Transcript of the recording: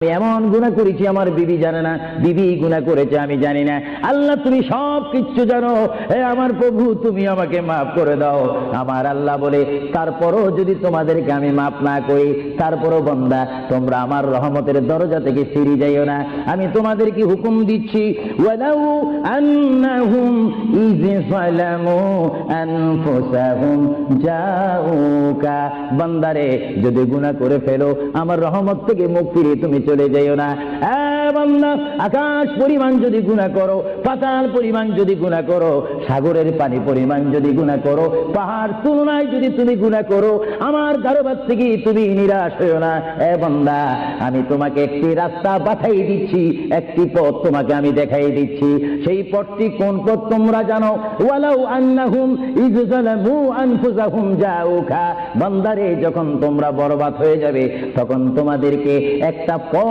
এমন গুনাহ করেছি আমার বিবি জানে না, বিবি গুনাহ করেছে আমি জানি না। আল্লাহ তুমি সব কিছু জানো, হে আমার প্রভু তুমি আমাকে মাফ করে দাও। আমার আল্লাহ বলে তারপরও যদি তোমাদেরকে আমি মাফ না করি, তারপরও বান্দা তোমরা আমার রহমতের দরজা থেকে ফিরে যাইও না। আমি তোমাদেরকে হুকুম দিচ্ছি, ওয়ালাউ আন্নাহুম ইয যালামু আনফুসাহুম জাউকা, বান্দারে যদি গুনাহ করে ফেলো আমার রহমত থেকে মুখ ফিরিয়ে তুমি চলে যাইও না। বান্দা আকাশ পরিমাণ যদি গুনাহ করো, পাতাল পরিমাণ যদি গুনাহ করো, সাগরের পানি পরিমাণ যদি গুনাহ করো, পাহাড় তুলনায় যদি তুমি গুনাহ করো, আমার দরবার থেকে তুমি নিরাশ হইও না। বান্দা আমি তোমাকে একটি রাস্তা পাঠাই দিচ্ছি, একটি পথ তোমাকে আমি দেখাই দিচ্ছি। সেই পথটি কোন পথ তোমরা জানো? ওয়ালাউ আন্নাহুম ইয যালামু আনফুসাহুম জাউকা, বান্দারে যখন তোমরা বরবাদ হয়ে যাবে তখন তোমাদেরকে একটা পথ